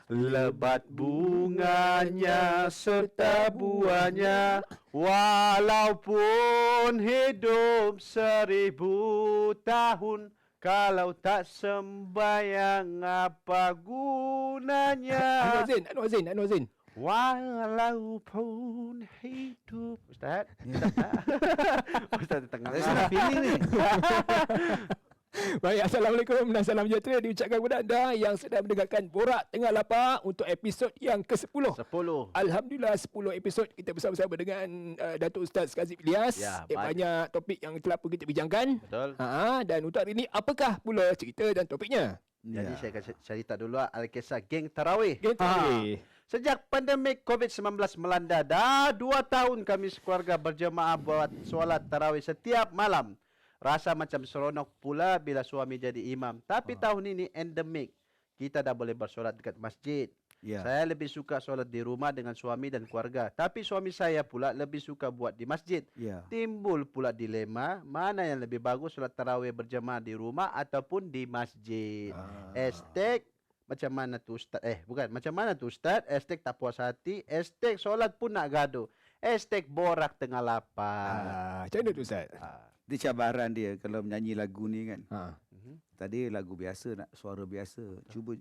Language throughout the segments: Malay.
lebat bunganya serta buahnya, walaupun hidup 1000 tahun, kalau tak sembahyang apa gunanya? Anwar Zain. Walaupun hidup, Ustaz. Ustaz tengah. Saya nak pilih ni. Baik, Assalamualaikum dan salam sejahtera diucapkan kepada anda yang sedang mendengarkan Borak Tengah Lapar untuk episod yang ke-10. 10. Alhamdulillah 10 episod kita bersama-sama dengan Datuk Ustaz Kazim Ilyas. Ya, banyak topik yang telah pun kita bincangkan. Betul. Dan untuk hari ini apakah pula cerita dan topiknya? Jadi saya akan cerita dulu Al-Kisah Geng Tarawih. Geng Tarawih. Sejak pandemik COVID-19 melanda, dah 2 tahun kami sekeluarga berjemaah buat solat tarawih setiap malam. Rasa macam seronok pula bila suami jadi imam. Tapi tahun ini endemik. Kita dah boleh bersolat dekat masjid. Ya. Saya lebih suka solat di rumah dengan suami dan keluarga. Tapi suami saya pula lebih suka buat di masjid. Ya. Timbul pula dilema, mana yang lebih bagus solat tarawih berjemaah di rumah ataupun di masjid. Estek macam mana tu Ustaz? Macam mana tu Ustaz? Estek tak puas hati. Estek solat pun nak gaduh. Estek borak tengah lapar. Macam mana tu Ustaz? Dia cabaran dia kalau menyanyi lagu ni kan. Mhm. Tadi lagu biasa, nak suara biasa. Cuba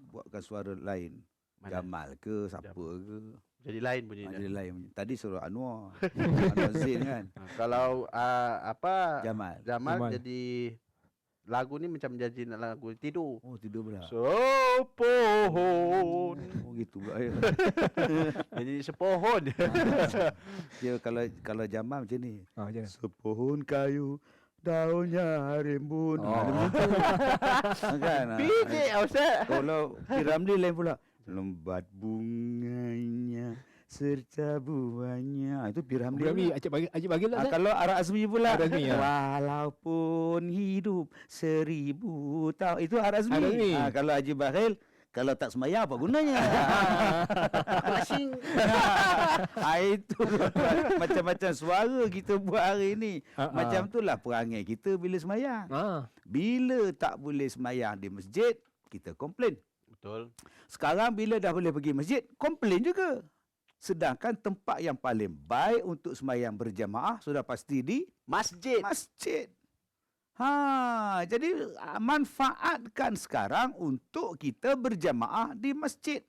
buatkan suara lain. Mana? Jamal ke, siapa ke. Jadi lain bunyinya. Jadi lain. Tadi suara Anwar. Anwar Zain kan. Kalau Jamal. Jamal jadi lagu ni macam jadi lagu tidur. Oh, tidur pula. Sepohon. Oh, gitu pula. Ya. Jadi sepohon. Dia kalau Jamal macam ni. Macam mana? Sepohon kayu, daunnya rimbun. Kan? Biji Ustaz. Kalau Piramli lain pula. Lembat bunganya serta buahnya. Itu Piramli. Piramli Acik bagi lah Ustaz. Kalau Ara Azmi pula. Ara Azmi, ya. Walaupun hidup 1000 tahun. Itu Ara Azmi. Ara Azmi. Kalau Haji Bakhil, kalau tak semayang apa gunanya? Asing. Itu macam-macam suara kita buat hari ni. Macam itulah perangai kita bila semayang. Bila tak boleh semayang di masjid, kita komplain. Betul. Sekarang bila dah boleh pergi masjid, komplain juga. Sedangkan tempat yang paling baik untuk semayang berjamaah sudah pasti di Masjid. masjid. Jadi manfaatkan sekarang untuk kita berjamaah di masjid.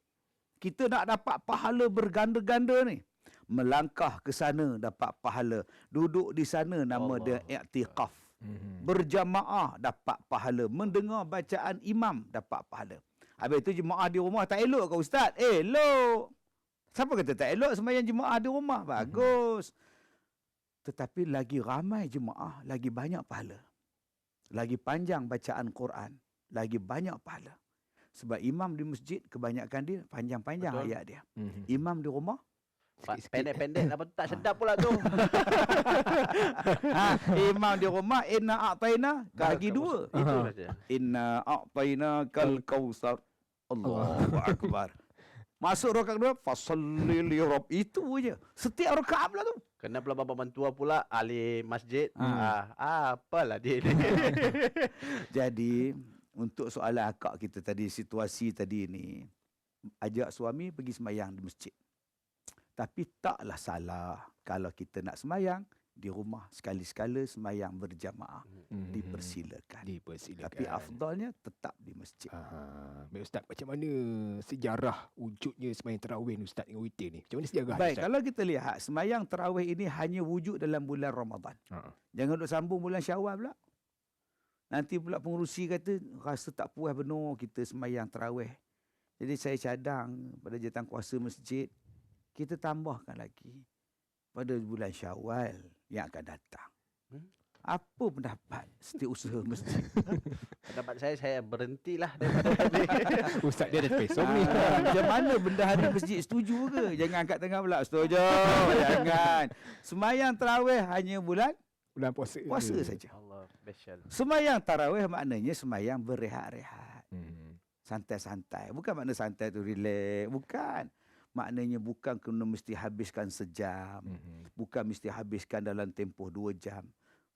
Kita nak dapat pahala berganda-ganda ni. Melangkah ke sana dapat pahala. Duduk di sana nama dia i'tikaf. Berjamaah dapat pahala. Mendengar bacaan imam dapat pahala. Habis itu jemaah di rumah tak elok ke Ustaz? Elok. Siapa kata tak elok sembahyang jemaah di rumah? Bagus. Tetapi lagi ramai jemaah, lagi banyak pahala. Lagi panjang bacaan Quran, lagi banyak pahala. Sebab imam di masjid kebanyakan dia panjang-panjang ayat dia. Imam di rumah Pendek-pendek apa tu tak sedap pula tu. imam di rumah inna a'taina bagi dua. Itu saja. Inna a'taina kal kausar. Allahu akbar. Masuk rakaat kedua fasalli li rabb, itu je. Setiap rakaat pula tu. Kena pula bapa mentua pula ahli masjid. Apalah dia ni. Jadi untuk soalan akak kita tadi, situasi tadi ni, ajak suami pergi semayang di masjid. Tapi taklah salah kalau kita nak semayang di rumah sekali-sekala semayang berjamaah. Dipersilakan. Tapi afdalnya tetap di masjid. Baik Ustaz, macam mana sejarah wujudnya semayang tarawih ni Ustaz dengan witir ni? Macam mana sejarah? Baik, Ustaz? kalau kita lihat semayang tarawih ini hanya wujud dalam bulan Ramadan. Jangan duk sambung bulan Syawal pula. Nanti pula pengurusi kata rasa tak puas benar kita semayang tarawih. Jadi saya cadang pada jawatankuasa masjid, kita tambahkan lagi pada bulan Syawal yang akan datang. Apa pendapat setiausaha masjid? Pendapat saya berhentilah daripada tadi. Ustaz dia ada spesor ni. Macam mana bendahari masjid setuju ke? Jangan angkat tangan pula. Setuju. Jangan. Semayang tarawih hanya bulan puasa saja. Allah special. Semayang tarawih maknanya semayang berehat-rehat. Santai-santai. Bukan makna santai tu relax. Bukan. Maknanya bukan kena mesti habiskan sejam. Bukan mesti habiskan dalam tempoh 2 jam.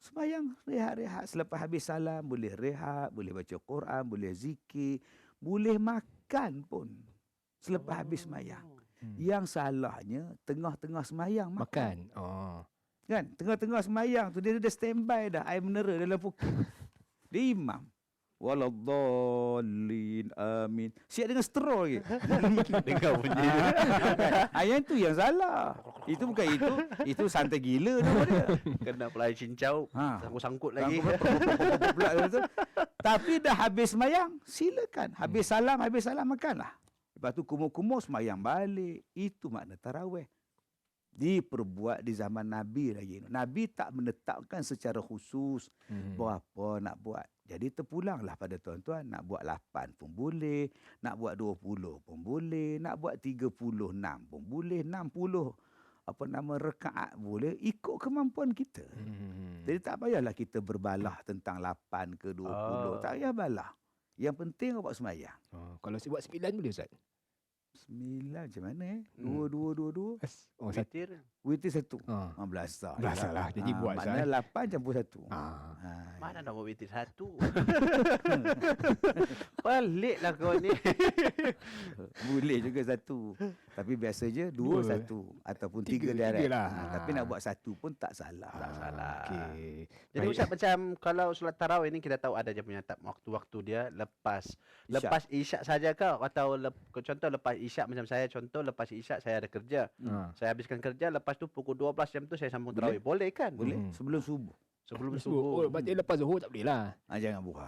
Semayang rehat-rehat. Selepas habis salam, boleh rehat, boleh baca Quran, boleh zikir, boleh makan pun. selepas habis semayang. Yang salahnya tengah-tengah semayang makan. Makan. Oh. Kan? Tengah-tengah semayang tu dia dah standby dah air mineral dalam pokok. Dia imam. Waladdallin amin. Siap dengan straw lagi. Dengar bunyi. Yang tu yang salah. Itu bukan itu. Itu santai gila nama dia. Kena pelai cincau. Ha. Sangkut-sangkut lagi. Pula tu. Tapi dah habis semayang, silakan. Habis salam makanlah. Lepas tu kumur-kumur semayang balik. Itu makna tarawih. Diperbuat di zaman Nabi lagi. Nabi tak menetapkan secara khusus berapa nak buat. Jadi terpulanglah pada tuan-tuan. Nak buat 8 pun boleh. Nak buat 20 pun boleh. Nak buat 36 pun boleh. 60 rakaat boleh. Ikut kemampuan kita. Jadi tak payahlah kita berbalah tentang 8 ke 20. Tak payah balah. Yang penting awak semayang. Oh, kalau saya buat 9 boleh Ustaz? 9 macam mana 2. Oh, satu. Witir. Witir 1. Ah. Belasah. Belasah lah. Jadi buat, Maknanya 8 campur 1. Mana nak buat witir 1? Peliklah kau ni. Boleh juga 1. Tapi biasa je 2 Dua. 1 ataupun 3 Tiga direct. lah. Tapi nak buat 1 pun tak salah. Tak salah. Okey. Jadi Ustaz, macam kalau solat tarawih ni kita tahu ada je punya waktu-waktu dia lepas isyak saja ke, atau contoh lepas isyak, macam saya contoh lepas isyak saya ada kerja. Saya habiskan kerja, lepas tu pukul 12 jam tu saya sambung tarawih. Boleh kan? Boleh sebelum subuh. Sebelum Oh, subuh. berarti lepas Zuhur tak boleh lah. Jangan buat.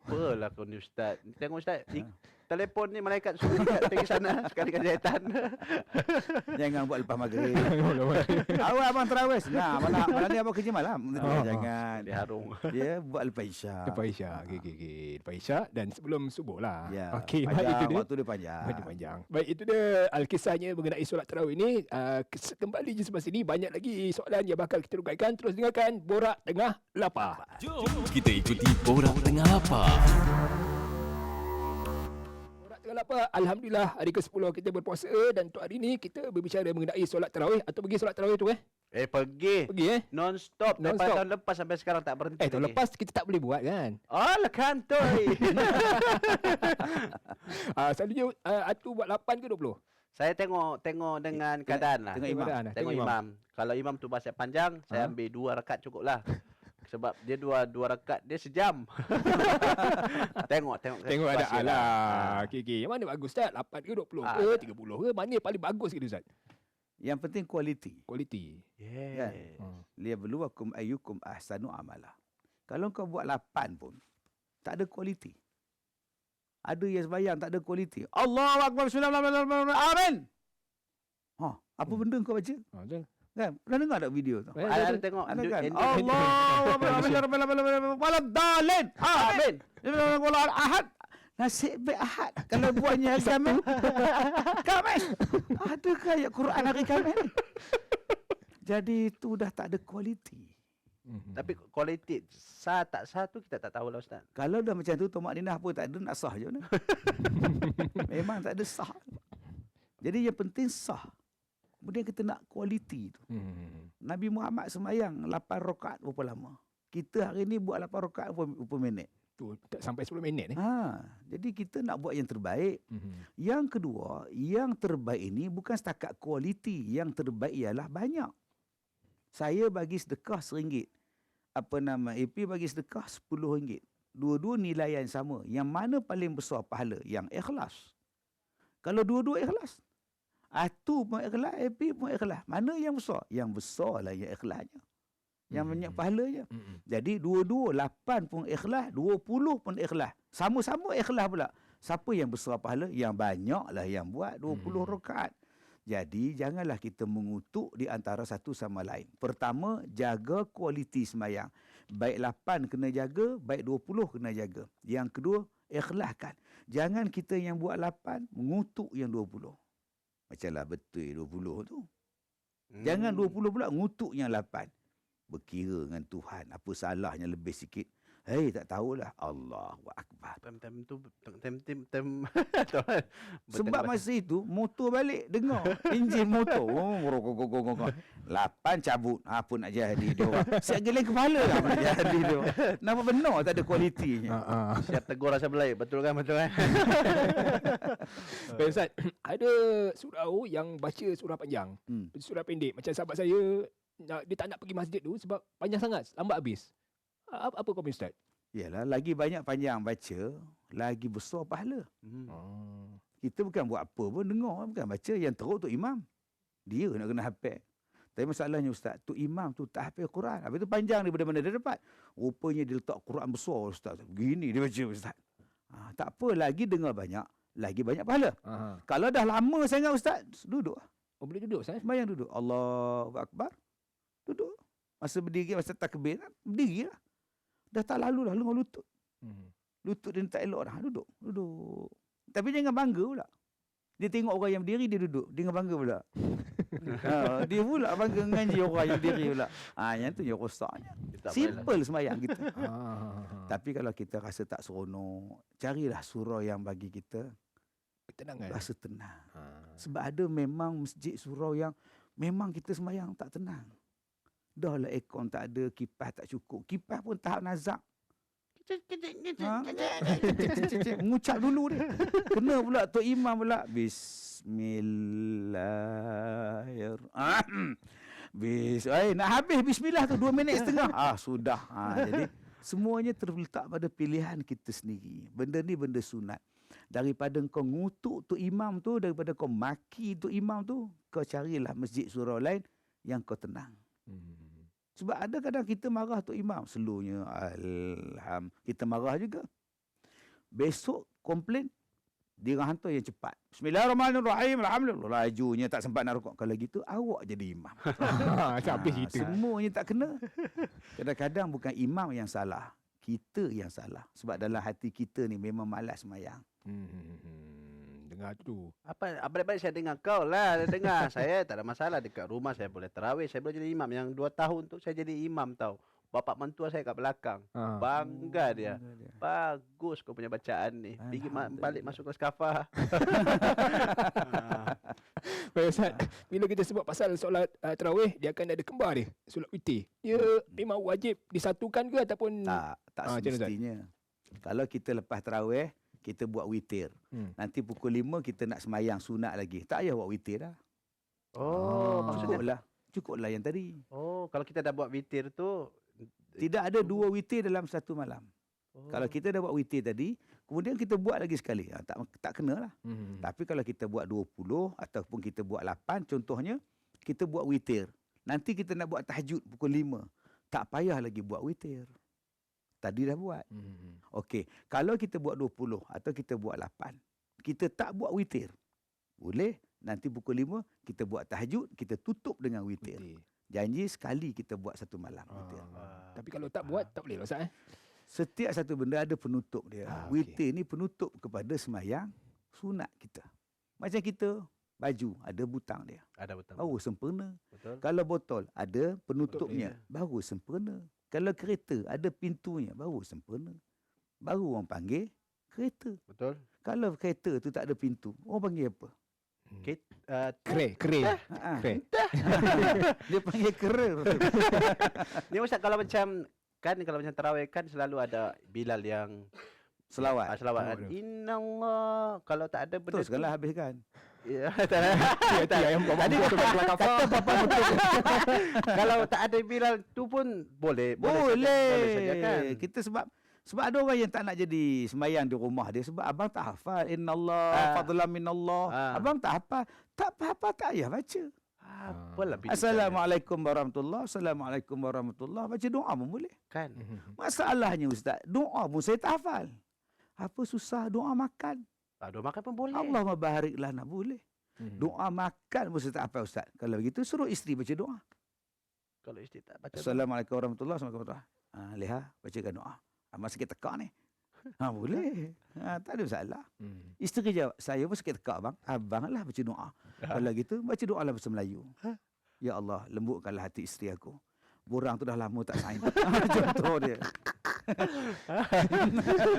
Apalah kau ni Ustaz. Tengok Ustaz, telefon ni malaikat suruh dekat pergi sana sekali syaitan. Jangan buat lepas maghrib. Awak abang tarawih. Nah, malam ni abang kerja malam. Jangan. Dia harung. Dia buat lepas isyak. Lepas Isyak. Okey. Lepas Isyak dan sebelum subuh lah. Ya. Okey, baik itu Panjang, dia. waktu dia panjang. Dia panjang. Baik, itu dia Alkisahnya mengenai solat tarawih ni. Kembali je sebelah sini. Banyak lagi soalan yang bakal kita rungkaikan. Terus dengarkan Borak Tengah Lapar. Jom kita ikuti Borak Tengah Lapar. Borak Tengah Lapar. Alhamdulillah hari ke-10 kita berpuasa. Dan untuk hari ni kita berbicara mengenai solat tarawih. Atau pergi solat tarawih tu Pergi. Pergi Non-stop. Daripada Non-stop. tahun lepas sampai sekarang tak berhenti. tahun lagi. lepas kita tak boleh buat kan. Alah kantoi. Selalunya Atu buat 8 ke 20? Saya tengok dengan keadaan lah. Tengok imam. Keadaan lah. Tengok imam. Kalau imam tu bahasa panjang, saya ambil 2 rakaat cukup lah. Sebab dia dua rakaat dia sejam. Tengok Tengok situasi ada lah. Okey. Yang mana bagus Ustaz? 8 ke 20 ke 30 ke? Mana yang paling bagus gitu Ustaz? Yang penting kualiti. Kualiti. Yeah. Liyabluwakum ayyukum ahsanu amala. Kalau kau buat 8 pun tak ada kualiti. Ada yang sembahyang tak ada kualiti. Allahu akbar bismillahirrahmanirrahim. Amin. Apa benda kau baca? Betul. Kan? Pernah dengar tak video tu? Ada tengok. Ada kan? Indo- Allahu akbar bismillahirrahmanirrahim. Waladdallin. Amin. Bismillahirrahmanirrahim. Ahad. Nasib baik Ahad. Kalau buatnya hari Khamis. Khamis. Adakah ayat Quran hari Khamis ni? Jadi itu dah tak ada kualiti. Tapi kualiti sah tak sah tu kita tak tahu lah Ustaz. Kalau dah macam tu Tomak Ninah pun tak ada, nak sah je. Memang tak ada sah. Jadi yang penting sah. Kemudian kita nak kualiti tu. Nabi Muhammad semayang 8 rakaat berapa lama? Kita hari ni buat 8 rakaat berapa minit? Tu tak sampai 10 minit ni. Jadi kita nak buat yang terbaik. Yang kedua, yang terbaik ini bukan setakat kualiti. Yang terbaik ialah banyak. Saya bagi sedekah RM1. AP bagi sedekah RM10. Dua-dua nilai yang sama. Yang mana paling besar pahala? Yang ikhlas. Kalau dua-dua ikhlas. Atu pun ikhlas, AP pun ikhlas. Mana yang besar? Yang besar lah yang ikhlasnya. Yang banyak pahalanya. Jadi dua-dua 8 pun ikhlas, 20 pun ikhlas. Sama-sama ikhlas pula. Siapa yang besar pahala? Yang banyaklah yang buat 20 rakaat. Jadi janganlah kita mengutuk di antara satu sama lain. Pertama, jaga kualiti sembahyang. Baik 8 kena jaga, baik 20 kena jaga. Yang kedua, ikhlaskan. Jangan kita yang buat 8 mengutuk yang 20. Macamlah betul 20 tu. Jangan 20 pula ngutuk yang 8. Berkira dengan Tuhan, apa salahnya lebih sikit. tak tahulah. Allahu Akbar. Tem tu tem Sebab masa itu motor balik dengar enjin motor. Oh, 8 cabut. Apa nak jadi dia orang. Siap geleng kepala lah nak jadi dia. Nampak benar tak ada kualitinya. siap tegur rasa belai. Betul kan? Baik Ustaz, ada surau yang baca surah panjang, surah pendek. Macam sahabat saya, dia tak nak pergi masjid tu sebab panjang sangat, lambat habis. Apa komen Ustaz? Yalah, lagi banyak panjang baca, lagi besar pahala. Kita bukan buat apa pun, dengar, bukan baca. Yang teruk tu imam. Dia nak kena hafal. Tapi masalahnya Ustaz, tu imam tu tak hafal Quran. Habis tu panjang daripada mana dia dapat. Rupanya dia letak Quran besar Ustaz. Begini dia baca Ustaz. Tak apa, lagi dengar banyak, lagi banyak pahala. Kalau dah lama sangat Ustaz, duduk. Oh, boleh duduk Ustaz? Sembahyang duduk. Allahu Akbar. Duduk. Masa berdiri, masa takbir, berdiri lah. Dah tak lalu lah, lengan lutut. Lutut dia tak elok dah. Duduk. Tapi jangan bangga pula. Dia tengok orang yang berdiri, dia duduk. Dia jangan bangga pula. Dia pula bangga ngaji orang yang berdiri pula. Yang tu yang rosaknya. Simple sembahyang kita. Tapi kalau kita rasa tak seronok, carilah surau yang bagi kita Ketenangan. rasa tenang. Sebab ada memang masjid surau yang memang kita sembahyang tak tenang. Dah lah aircon tak ada, kipas tak cukup. Kipas pun tahap nazak. Mengucap dulu dia. Kena pula Tok Imam pula. Bismillahirrahmanirrahim. Nak habis bismillah tu 2 minit setengah. Sudah. Jadi semuanya terletak pada pilihan kita sendiri. Benda ni benda sunat. Daripada kau ngutuk Tok Imam tu, daripada kau maki Tok Imam tu, kau carilah masjid surau lain yang kau tenang. Sebab ada kadang kita marah Tok Imam. Seluruhnya, kita marah juga. Besok komplain, dia hantar yang cepat. Bismillahirrahmanirrahim. Alhamdulillah. Lajunya tak sempat nak rukuk. Kalau gitu, awak jadi imam. Habis kita. Semuanya tak kena. Kadang-kadang bukan imam yang salah. Kita yang salah. Sebab dalam hati kita ni memang malas sembahyang. Dengar tu. Apa baik-baik saya dengar kau lah. Dia dengar. Saya tak ada masalah. Dekat rumah saya boleh tarawih. Saya boleh jadi imam. Yang 2 tahun tu saya jadi imam tau. Bapak mentua saya kat belakang. Bangga dia. Bagus kau punya bacaan ni. Pergi balik masuk kelas kafah. Baik Ustaz, bila kita sebut pasal solat tarawih, dia akan ada kembar dia, solat witir. Dia memang wajib disatukan ke ataupun Tak semestinya. Kalau kita lepas tarawih, kita buat witir. Nanti pukul 5 kita nak semayang sunat lagi. Tak payah buat witir dah. Maksudnya Cukuplah yang tadi. kalau kita dah buat witir tu Tidak ada 2 witir dalam satu malam. Kalau kita dah buat witir tadi, kemudian kita buat lagi sekali. Tak kena lah. Tapi kalau kita buat 20 ataupun kita buat 8, contohnya, kita buat witir. Nanti kita nak buat tahajud pukul 5. Tak payah lagi buat witir. Tadi dah buat. Okey, kalau kita buat 20 atau kita buat 8, kita tak buat witir. Boleh, nanti pukul 5 kita buat tahajud, kita tutup dengan witir. Janji sekali kita buat satu malam witir. Tapi kalau tak buat, tak boleh lah Ustaz. Setiap satu benda ada penutup dia. Witir ni penutup kepada sembahyang sunat kita. Macam kita, baju ada butang dia. ada betul. Baru sempurna. Betul. Kalau botol ada penutupnya, baru sempurna. Kalau kereta ada pintunya, baru sempurna. Baru orang panggil kereta. Betul. Kalau kereta tu tak ada pintu, orang panggil apa? Kre. Dia panggil kera. Ni Ustaz, kalau macam tarawih kan selalu ada Bilal yang Selawat. selawat. Innallah. Kalau tak ada benda Terus kalau habiskan. Ya, tadi kalau tak ada Bilal tu pun boleh saja kan. Kita sebab ada orang yang tak nak jadi sembahyang di rumah dia sebab abang tak hafal innallah fadlan minallah. Abang tak hafal. Tak apa-apa, tak payah baca. Apalah bidik Assalamualaikum warahmatullahi Assalamualaikum warahmatullahi. Baca doa pun boleh. kan. Masalahnya Ustaz, doa pun saya tak hafal. Apa susah doa makan? Doa makan pun boleh. Allahumma barik lana boleh. Doa makan pun saya tak hafal Ustaz. Kalau begitu suruh isteri baca doa. Kalau isteri tak baca. Assalamualaikum warahmatullahi wabarakatuh. Leha bacakan doa. Amat sikit tekak ni. Boleh. Tak ada masalah. Isteri jawab, saya pun sikit tekak bang. Abang lah baca doa. Kalau gitu baca doa lah bahasa Melayu. Ya Allah, lembutkanlah hati isteri aku. Borang tu dah lama tak saing. Contoh dia.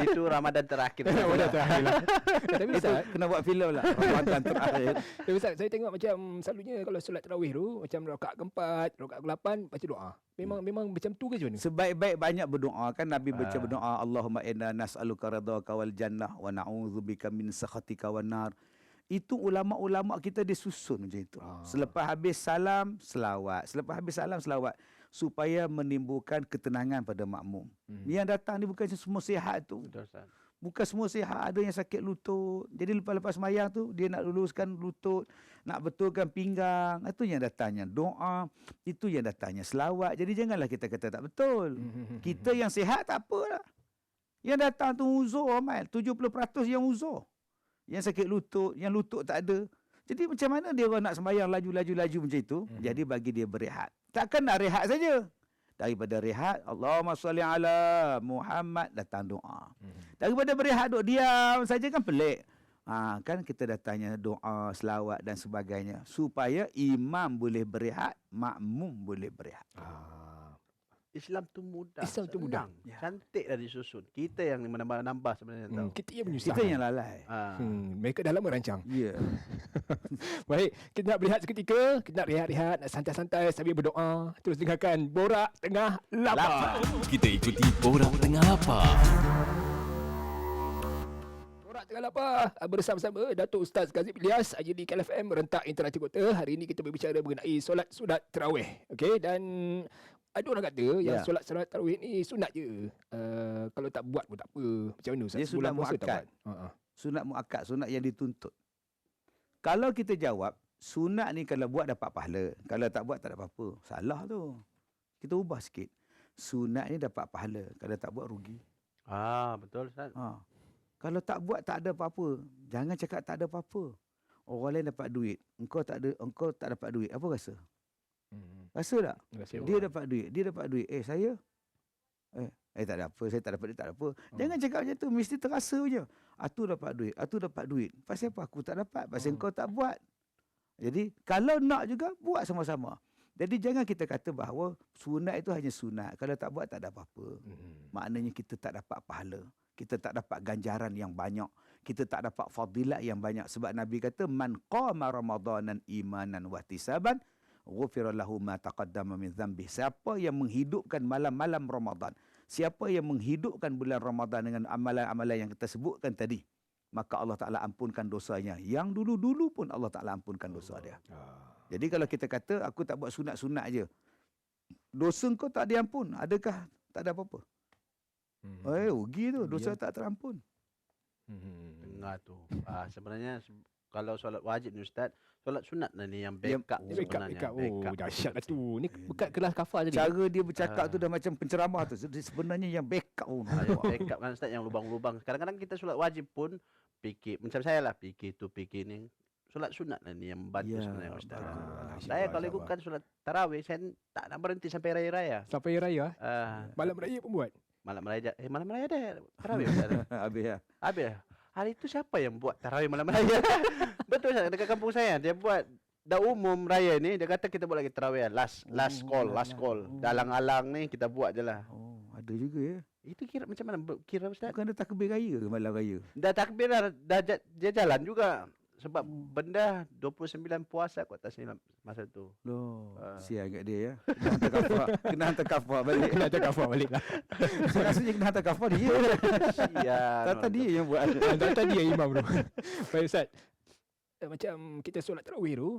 Itu Ramadan terakhir. Ramadan terakhir lah. Tapi Itu Ustaz, kena buat filem lah. Ramadan terakhir. tapi Ustaz, saya tengok macam selalunya kalau solat tarawih tu macam rakaat keempat, rakaat ke-8 baca doa. Memang macam tu ke macam mana? Sebaik-baik banyak berdoa kan Nabi baca berdoa Allahumma inna nas'aluka ridhaka wal jannah wa na'udzubika min sakhatika wan nar. Itu ulama-ulama kita disusun macam itu. Selepas habis salam selawat, selepas habis salam selawat supaya menimbulkan ketenangan pada makmum. Yang datang ni bukan semua sihat tu. Betul, Ustaz. Bukan semua sihat, ada yang sakit lutut. Jadi lepas-lepas sembahyang tu dia nak luluskan lutut, nak betulkan pinggang. Itu yang datangnya doa, itu yang datangnya selawat. Jadi janganlah kita kata tak betul. Kita yang sihat tak apalah. Yang datang tu uzur amal, 70% yang uzur. Yang sakit lutut, yang lutut tak ada. Jadi macam mana dia orang nak sembahyang laju-laju macam itu? Jadi bagi dia berehat. Takkan nak rehat saja. Daripada rehat, Allahumma salli ala Muhammad, datang doa. Daripada berehat duk diam saja kan pelik. Kan kita datangnya doa, selawat dan sebagainya supaya imam boleh berehat, makmum boleh berehat. Islam tu mudah. Islam tu mudah. Senang. Cantik dah disusun. Kita yang menambah-nambah sebenarnya tahu. Kita yang menyusahkan. Kita yang lalai. Mereka dah lama rancang. Ya. Baik, kita nak berehat seketika, kita nak rehat-rehat, nak santai-santai sambil berdoa. Terus dengarkan Borak Tengah Lapar. Kita ikuti Borak Tengah Lapar. Borak Tengah Lapar bersama-sama Datuk Ustaz Kazim Ilyas di KLFM Rentak Interaktif Kota. Hari ini kita berbicara mengenai solat sunat tarawih. Okey, dan ada orang kata yang solat tarawih ni sunat je. Kalau tak buat pun tak apa. Macam mana Ustaz? Dia sunat Bulan puasa tak muakkad. buat? Sunat muakkad, sunat yang dituntut. Kalau kita jawab, sunat ni kalau buat dapat pahala. Kalau tak buat tak ada apa-apa. Salah tu. Kita ubah sikit. Sunat ni dapat pahala. Kalau tak buat rugi. Betul, Ustaz. Kalau tak buat tak ada apa-apa. Jangan cakap tak ada apa-apa. Orang lain dapat duit. Engkau tak dapat duit. Apa rasa? Rasa tak? Dia dapat duit. Dia dapat duit. Saya? Tak ada apa. Saya tak dapat duit. Tak ada apa. Jangan cakap macam tu. Mesti terasa je. Tu dapat duit. Tu dapat duit. Pasal apa aku tak dapat? Pasal kau tak buat. Jadi kalau nak juga buat sama-sama. Jadi jangan kita kata bahawa sunat itu hanya sunat. Kalau tak buat tak ada apa-apa. Maknanya kita tak dapat pahala. Kita tak dapat ganjaran yang banyak. Kita tak dapat fadilat yang banyak. Sebab Nabi kata, Man qama ramadanan imanan wahtisaban, ghufira lahu ma taqaddama min dhanbih. Siapa yang menghidupkan malam-malam Ramadan, siapa yang menghidupkan bulan Ramadan dengan amalan-amalan yang kita sebutkan tadi, maka Allah Ta'ala ampunkan dosanya. Yang dulu-dulu pun Allah Ta'ala ampunkan dosa dia. Jadi kalau kita kata, aku tak buat sunat-sunat je, dosa kau tak diampun. Adakah tak ada apa-apa? Rugi tu. Dosa tak terampun. Tengah tu. Sebenarnya kalau solat wajib ni Ustaz, solat sunat lah ni yang backup ni sebenarnya. Oh, dahsyat lah tu. Ni bukan kelas kafar tadi. Cara dia bercakap tu dah macam penceramah tu. Sebenarnya yang backup tu. Backup kan Ustaz, yang lubang-lubang. Kadang-kadang kita solat wajib pun fikir, macam saya lah, fikir tu, fikir ni. Solat sunat lah ni yang membantu sebenarnya Ustaz. Saya kalau ikutkan solat tarawih, saya tak nak berhenti sampai raya-raya. Sampai raya? Malam raya pun buat? Malam raya ada tarawih Ustaz. Habis lah. Habis. Hari itu siapa yang buat tarawih malam raya? Betul Ustaz, dekat kampung saya dia buat dah umum raya ni, dia kata kita buat lagi tarawih last call. Dalang-alang ni kita buat je lah. Ada juga ya. Itu kira macam mana kira Ustaz? Bukan ada takbir raya ke malam raya? Dah takbir dah dia jalan juga. Sebab benda 29 puasa kot atas ni masa tu. Loh, sial kat dia ya. Kena hantar kafar balik. Kena hantar kafar balik lah. Saya rasanya kena hantar kafar dia. Sial. Tadi dia yang buat. Tadi yang imam tu. Baik Ustaz. Macam kita solat tarawih tu,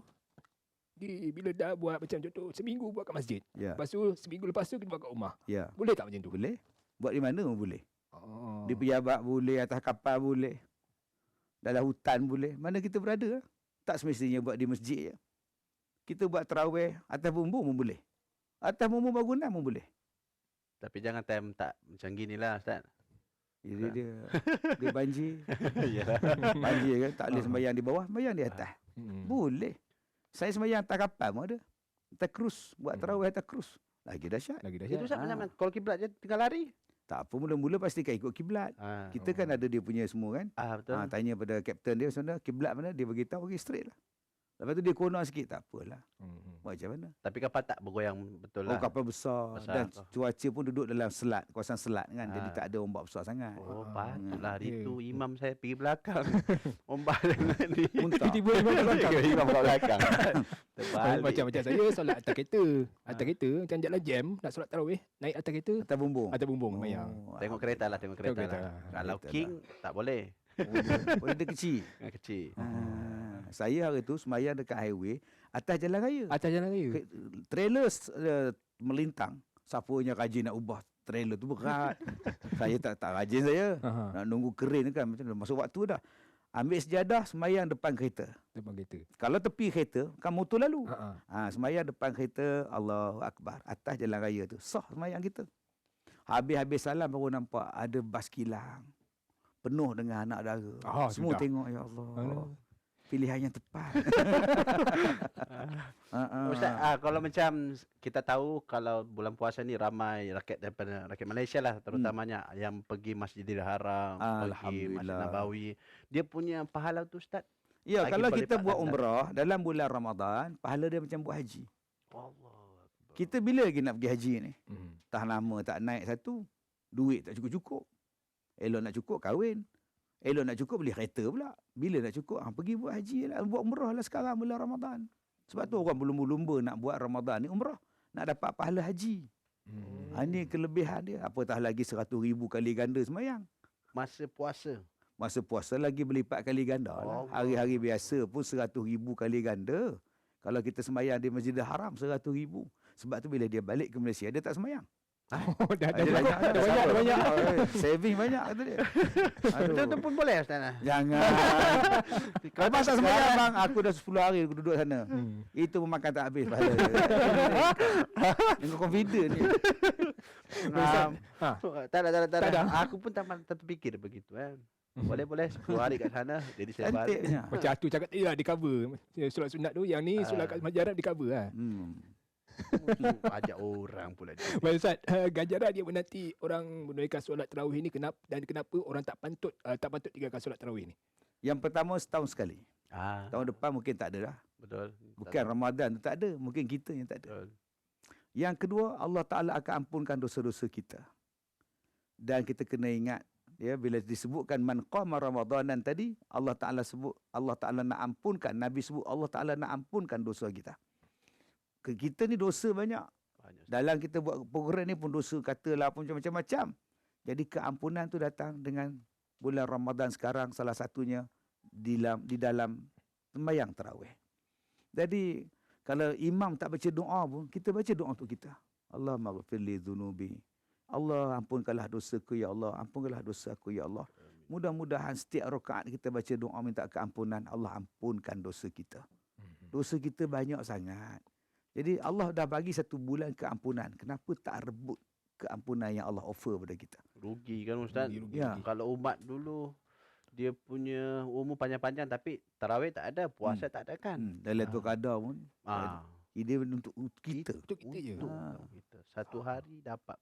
bila dah buat macam contoh seminggu buat kat masjid. Ya. Lepas tu seminggu lepas tu kita buat kat rumah. Ya. Boleh tak macam tu? Boleh. Buat di mana pun boleh. Di pejabat boleh, atas kapal boleh. Dalam hutan boleh. Mana kita berada. Tak semestinya buat di masjid je. Kita buat tarawih atas bumbung pun boleh. Atas bumbung bangunan pun boleh. Tapi jangan time tak macam ginilah Ustaz. Jadi dia banjir. Yalah. Banjir kan. Tak boleh sembahyang di bawah, sembahyang di atas. Boleh. Saya sembahyang atas kapal pun ada. Atas krus. Buat tarawih atas krus. Lagi dahsyat. Itu Ustaz macam mana? Kalau kiblat je tinggal lari. Tak apa, mula-mula pastikan ikut kiblat. Kita kan ada dia punya semua kan. Betul. Tanya pada kapten dia, sebenarnya kiblat mana, dia beritahu pergi straight lah. Lepas tu dia konak sikit, tak apalah. Macam mana? Tapi kapal tak bergoyang betul Oh, lah. kapal besar. Besar Dan tu. cuaca pun duduk dalam selat, kawasan selat kan. Jadi tak ada ombak besar sangat. Oh, patutlah hari Ya. tu imam saya pergi belakang. Ombak dengan ni. Muntah. Tiba-tiba imam kat belakang. Imam kat belakang. Terbalik. Macam saya solat atas kereta. Atas kereta macam jalan jam nak solat tarawih, naik atas kereta, Atas bumbung. atas bumbung mayang. Tengok kereta lah, tengok kereta kereta lah. lah. Kalau Kereta king tak boleh. Oh, dia kecil. Kecil. Saya hari tu semayang dekat highway atas jalan raya. Atas jalan raya. Trailer melintang. Siapanya rajin nak ubah trailer tu berat. Saya tak rajin saya. Aha. Nak nunggu keren kan macam dah masuk waktu dah. Ambil sejadah semayang depan kereta. Depan kereta. Kalau tepi kereta kan motor lalu. Ha. Semayang depan kereta, Allahu Akbar. Atas jalan raya tu. Sah semayang kita. Habis-habis salam baru nampak ada bas kilang. Penuh dengan anak dara. Semua sudah. tengok, ya Allah. Pilihan yang tepat. Ustaz, kalau macam kita tahu kalau bulan puasa ni ramai rakyat daripada rakyat Malaysia lah terutamanya yang pergi Masjidil Haram, pergi Masjid Alhamdulillah. Nabawi. Dia punya pahala tu Ustaz? Ya, Lagi kalau kita berlipat buat ganda. umrah dalam bulan Ramadan, pahala dia macam buat haji. Allah. Kita bila lagi nak pergi haji ni? Hmm. Tahan lama tak naik satu. Duit tak cukup-cukup. Elok nak cukup kahwin. Elok nak cukup beli kereta pula. Bila nak cukup? Pergi buat haji lah. Buat umrah lah sekarang bulan Ramadan. Sebab tu orang berlumba-lumba nak buat Ramadan ni umrah. Nak dapat pahala haji. Ini kelebihan dia. Apatah lagi 100,000 kali ganda semayang. Masa puasa. Masa puasa lagi berlipat kali ganda lah. Allah. Hari-hari biasa pun 100,000 kali ganda. Kalau kita semayang di Masjidil Haram 100,000. Sebab tu bila dia balik ke Malaysia, dia tak semayang. Oh, dah Dia banyak. Saving banyak kata dia. Itu pun boleh Ustaz? Jangan. Abang tak semayang bang. Aku dah 10 hari aku duduk sana. Itu pun makan tak habis pahala dia. Dengan confident ni. Tak Tak ada. ada. Aku pun tak terfikir begitu kan. Boleh 10 hari kat sana jadi saya balik. Cantiknya. Macam Atu cakap tadi lah, di cover. Solat sunat tu, yang ni solat kat Masjid Arab di cover lah. Ajak orang pula dia. Baik Ustaz, ganjaran dia menanti orang menunaikan solat tarawih ni kenapa orang tak patut tinggalkan solat tarawih ni? Yang pertama setahun sekali. Tahun depan mungkin tak ada dah. Betul. Bukan Ramadan tu tak ada. Mungkin kita yang tak ada. Betul. Yang kedua, Allah Ta'ala akan ampunkan dosa-dosa kita. Dan kita kena ingat, ya, bila disebutkan man qama Ramadanan tadi, Allah Ta'ala sebut, Allah Ta'ala nak ampunkan, Nabi sebut Allah Ta'ala nak ampunkan dosa kita. Kita ni dosa banyak. Dalam kita buat program ni pun dosa katalah pun macam-macam. Jadi keampunan tu datang dengan bulan Ramadan sekarang, salah satunya di dalam sembahyang tarawih. Jadi kalau imam tak baca doa pun, kita baca doa untuk kita. Allahumma ghfir li dhunubi. Allah, ampunkanlah dosaku ya Allah, ampunkanlah dosaku ya Allah. Mudah-mudahan setiap rakaat kita baca doa minta keampunan, Allah ampunkan dosa kita. Dosa kita banyak sangat. Jadi Allah dah bagi 1 bulan keampunan. Kenapa tak rebut keampunan yang Allah offer pada kita? Rugi kan Ustaz? Rugi. Ya. Kalau umat dulu dia punya umur panjang-panjang tapi tarawih tak ada, puasa tak ada kan? Lailatul Qadar pun dia untuk kita. Untuk kita je. Untuk kita. Satu hari dapat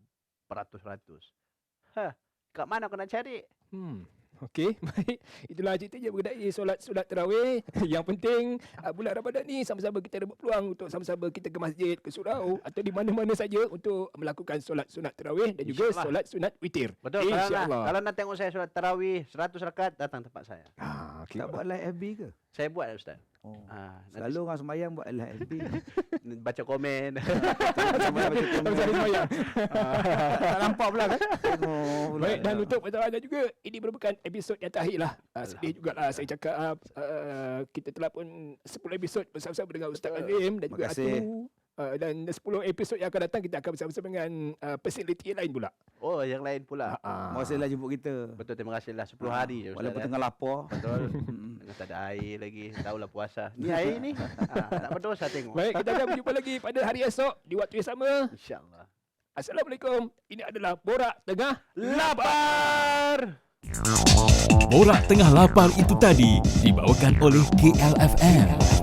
beratus-ratus. Kat mana aku nak cari? Okey, baik. Itulah ceritanya mengenai solat tarawih. Yang penting bulan Ramadan ni sama-sama kita dapat peluang untuk sama-sama kita ke masjid, ke surau atau di mana-mana saja untuk melakukan solat sunat tarawih dan juga InsyaAllah. solat sunat witir. Betul. InsyaAllah. Kalau nak tengok saya solat tarawih 100 rakaat, datang tempat saya. Okay. Tak buat live FB ke? Saya buat Ustaz. Oh. Nanti Selalu orang sembahyang buat live FB. baca komen. Tak nampak pula kan? Baik, dan untuk pertanyaan juga, ini merupakan episod yang terakhir lah. Sedih jugalah saya cakap. Kita telah pun 10 episod bersama-sama dengan Ustaz Azim dan juga Terima kasih. Atu. Dan 10 episod yang akan datang kita akan bersama-sama dengan facility lain pula. Oh, yang lain pula. Masa jemput kita. Betul, terima kasihlah 10 hari je Ustaz. Walaupun tengah lapar. Betul. Dengan tak ada air lagi. Tahulah puasa. Ni air ni. Tak berdosa tengok. Baik, kita akan berjumpa lagi pada hari esok di waktu yang sama. InsyaAllah. Assalamualaikum. Ini adalah Borak Tengah Lapar! Borak Tengah Lapar itu tadi dibawakan oleh KLFM.